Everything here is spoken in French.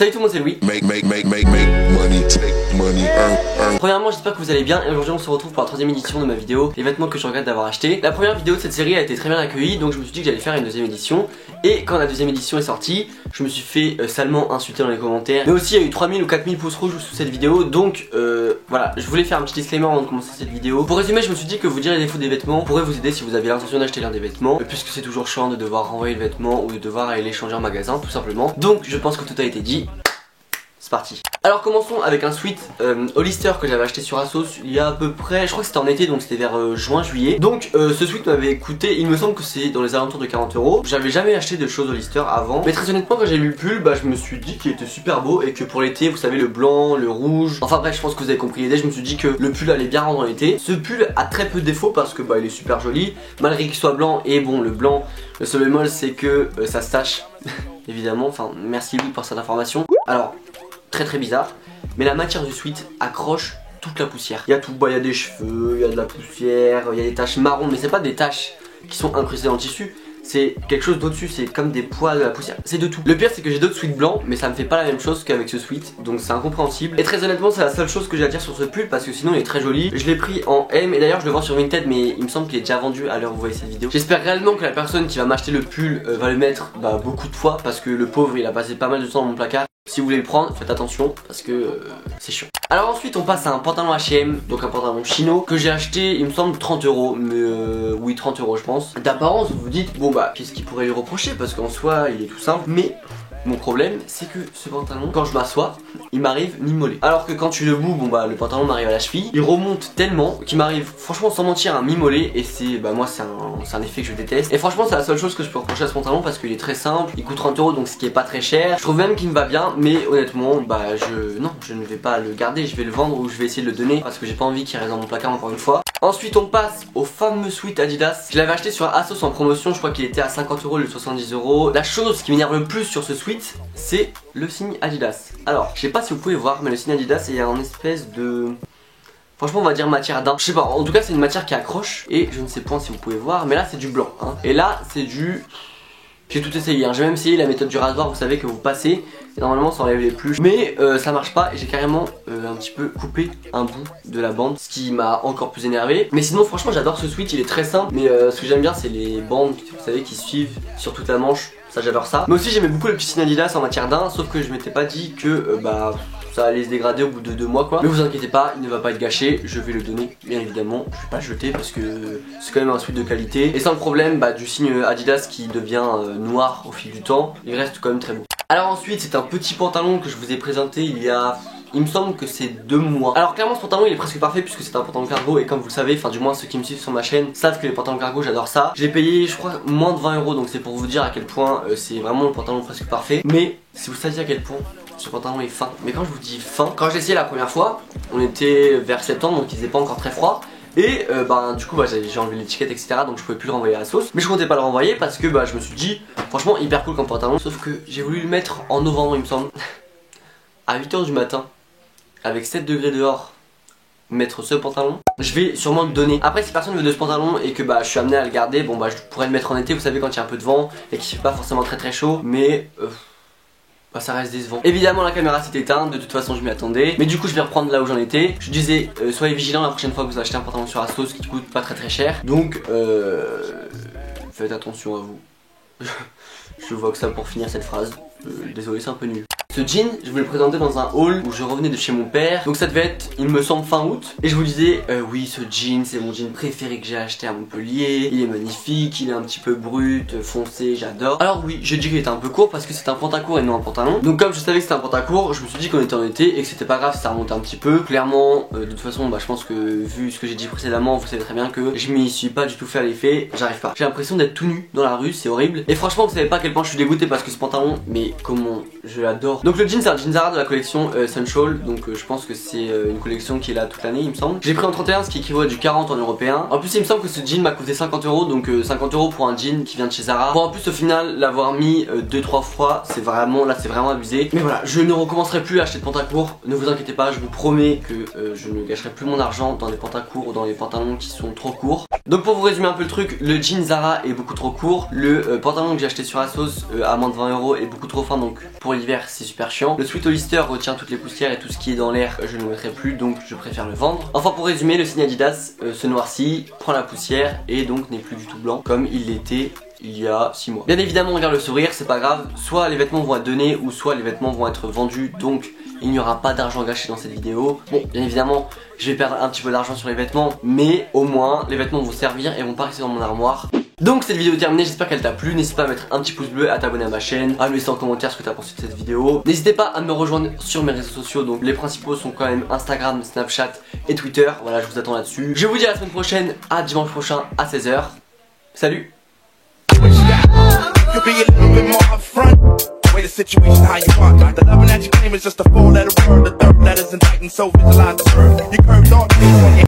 Salut tout le monde, c'est Louis. Money, take money, earn. Premièrement, j'espère que vous allez bien et aujourd'hui on se retrouve pour la troisième édition de ma vidéo, les vêtements que je regrette d'avoir acheté. La première vidéo de cette série a été très bien accueillie, donc je me suis dit que j'allais faire une deuxième édition. Et quand la deuxième édition est sortie, je me suis fait salement insulter dans les commentaires. Mais aussi il y a eu 3000 ou 4000 pouces rouges sous cette vidéo, donc voilà, je voulais faire un petit disclaimer avant de commencer cette vidéo. Pour résumer, je me suis dit que vous dire les défauts des vêtements pourrait vous aider si vous avez l'intention d'acheter l'un des vêtements, puisque c'est toujours chiant de devoir renvoyer le vêtement ou de devoir aller l'échanger en magasin, tout simplement. Donc je pense que tout a été dit. C'est parti. Alors commençons avec un sweat Hollister que j'avais acheté sur Asos il y a à peu près, je crois que c'était en été, donc c'était vers juin-juillet. Donc ce sweat m'avait coûté, il me semble que c'est dans les alentours de 40 €. J'avais jamais acheté de choses Hollister avant, mais très honnêtement quand j'ai lu le pull, je me suis dit qu'il était super beau et que pour l'été, vous savez, le blanc, le rouge, enfin bref, je pense que vous avez compris l'idée. Je me suis dit que le pull allait bien rendre l'été. Ce pull a très peu de défauts parce que il est super joli malgré qu'il soit blanc. Et bon, le blanc, le seul bémol c'est que ça se tache évidemment. Enfin merci Louis pour cette information. Alors très bizarre, mais la matière du sweat accroche toute la poussière. Il y a tout, il y a des cheveux, il y a de la poussière, il y a des taches marron, mais c'est pas des taches qui sont incrustées dans le tissu, c'est quelque chose d'au-dessus, c'est comme des poils de la poussière, c'est de tout. Le pire c'est que j'ai d'autres sweats blancs, mais ça me fait pas la même chose qu'avec ce sweat, donc c'est incompréhensible. Et très honnêtement c'est la seule chose que j'ai à dire sur ce pull, parce que sinon il est très joli. Je l'ai pris en M, et d'ailleurs je le vends sur Vinted, mais il me semble qu'il est déjà vendu à l'heure où vous voyez cette vidéo. J'espère réellement que la personne qui va m'acheter le pull va le mettre beaucoup de fois, parce que le pauvre il a passé pas mal de temps dans mon placard. Si vous voulez le prendre, faites attention parce que c'est chiant. Alors ensuite on passe à un pantalon H&M, donc un pantalon chino que j'ai acheté, il me semble 30 €, mais oui 30 € je pense. D'apparence vous vous dites bon qu'est-ce qu'il pourrait lui reprocher, parce qu'en soi il est tout simple, mais mon problème c'est que ce pantalon, quand je m'assois, il m'arrive mi-mollet. Alors que quand tu es debout, le pantalon m'arrive à la cheville. Il remonte tellement qu'il m'arrive franchement sans mentir un mi-mollet. Et c'est moi c'est un effet que je déteste. Et franchement c'est la seule chose que je peux reprocher à ce pantalon, parce qu'il est très simple, il coûte 30 € donc ce qui est pas très cher. Je trouve même qu'il me va bien, mais honnêtement je ne vais pas le garder, je vais le vendre ou je vais essayer de le donner, parce que j'ai pas envie qu'il reste dans mon placard encore une fois. Ensuite on passe au fameux sweat Adidas. Je l'avais acheté sur Asos en promotion, je crois qu'il était à 50 € le 70 €. La chose qui m'énerve le plus sur ce sweat, c'est le signe Adidas. Alors je sais pas si vous pouvez voir, mais le signe Adidas, il y a une espèce de... franchement on va dire matière d'un, je sais pas, en tout cas c'est une matière qui accroche. Et je ne sais pas si vous pouvez voir, mais là c'est du blanc Et là c'est du... j'ai tout essayé, j'ai même essayé la méthode du rasoir, vous savez que vous passez et normalement ça enlève les pluches, mais ça marche pas. Et j'ai carrément un petit peu coupé un bout de la bande, ce qui m'a encore plus énervé. Mais sinon franchement j'adore ce sweat, il est très simple. Mais ce que j'aime bien c'est les bandes, vous savez, qui suivent sur toute la manche. Ça j'adore ça. Mais aussi j'aimais beaucoup le petit signe Adidas en matière d'un, sauf que je m'étais pas dit que ça allait se dégrader au bout de 2 mois quoi. Mais vous inquiétez pas, il ne va pas être gâché, je vais le donner bien évidemment. Je vais pas le jeter parce que c'est quand même un sweat de qualité. Et sans le problème du signe Adidas qui devient noir au fil du temps, il reste quand même très beau. Alors ensuite c'est un petit pantalon que je vous ai présenté il y a... il me semble que c'est 2 mois. Alors clairement ce pantalon il est presque parfait puisque c'est un pantalon cargo. Et comme vous le savez, enfin du moins ceux qui me suivent sur ma chaîne savent que les pantalons cargo j'adore ça. Je l'ai payé je crois moins de 20 €, donc c'est pour vous dire à quel point c'est vraiment le pantalon presque parfait. Mais si vous saviez à quel point ce pantalon est fin. Mais quand je vous dis fin, quand j'ai essayé la première fois, on était vers septembre donc il faisait pas encore très froid. Et du coup j'ai enlevé l'étiquette etc, donc je pouvais plus le renvoyer à la sauce. Mais je comptais pas le renvoyer parce que je me suis dit franchement hyper cool comme pantalon. Sauf que j'ai voulu le mettre en novembre il me semble, à 8 h du matin, avec 7 degrés dehors, mettre ce pantalon. Je vais sûrement le donner. Après si personne veut de ce pantalon et que je suis amené à le garder, je pourrais le mettre en été, vous savez, quand il y a un peu de vent et qu'il fait pas forcément très chaud. Mais ça reste décevant. Évidemment la caméra s'est éteinte, de toute façon je m'y attendais. Mais du coup je vais reprendre là où j'en étais. Je disais soyez vigilants la prochaine fois que vous achetez un pantalon sur Asos qui coûte pas très cher. Donc faites attention à vous. Je vois que ça pour finir cette phrase. Désolé c'est un peu nul. Ce jean, je vous l'ai présenté dans un haul où je revenais de chez mon père. Donc ça devait être, il me semble, fin août. Et je vous disais, oui ce jean c'est mon jean préféré que j'ai acheté à Montpellier. Il est magnifique, il est un petit peu brut, foncé, j'adore. Alors oui, j'ai dit qu'il était un peu court parce que c'est un pantacourt et non un pantalon. Donc comme je savais que c'était un pantacourt, je me suis dit qu'on était en été et que c'était pas grave si ça remontait un petit peu. Clairement, de toute façon, je pense que vu ce que j'ai dit précédemment, vous savez très bien que je m'y suis pas du tout fait à l'effet. J'arrive pas. J'ai l'impression d'être tout nu dans la rue, c'est horrible. Et franchement, vous savez pas à quel point je suis dégoûté parce que ce pantalon, mais comment je l'adore. Donc le jean c'est un jean Zara de la collection Sunshall. Donc je pense que c'est une collection qui est là toute l'année il me semble. J'ai pris en 31, ce qui équivaut à du 40 en européen. En plus il me semble que ce jean m'a coûté 50 €. Donc 50 € pour un jean qui vient de chez Zara. Pour en plus au final l'avoir mis 2-3 fois, c'est vraiment abusé. Mais voilà, je ne recommencerai plus à acheter de pantacourt. Ne vous inquiétez pas, je vous promets que je ne gâcherai plus mon argent dans les pantacourts ou dans les pantalons qui sont trop courts. Donc pour vous résumer un peu le truc, le jean Zara est beaucoup trop court. Le pantalon que j'ai acheté sur Asos à moins de 20 € est beaucoup trop fin, donc pour l'hiver c'est super chiant. Le Sweet Hollister retient toutes les poussières et tout ce qui est dans l'air, je ne le mettrai plus, donc je préfère le vendre. Enfin, pour résumer, le signe Adidas se noircit, prend la poussière et donc n'est plus du tout blanc comme il l'était il y a 6 mois. Bien évidemment, on regarde le sourire, c'est pas grave, soit les vêtements vont être donnés ou soit les vêtements vont être vendus, donc il n'y aura pas d'argent gâché dans cette vidéo. Bon, bien évidemment, je vais perdre un petit peu d'argent sur les vêtements, mais au moins les vêtements vont servir et vont pas rester dans mon armoire. Donc cette vidéo est terminée, j'espère qu'elle t'a plu. N'hésite pas à mettre un petit pouce bleu, à t'abonner à ma chaîne, à me laisser en commentaire ce que t'as pensé de cette vidéo. N'hésitez pas à me rejoindre sur mes réseaux sociaux, donc les principaux sont quand même Instagram, Snapchat et Twitter. Voilà, je vous attends là-dessus. Je vous dis à la semaine prochaine, à dimanche prochain à 16 h. Salut. Way the situation how you want. The loving that you claim is just a 4-letter word. The third letter's indicting, so visualize the word. You curved on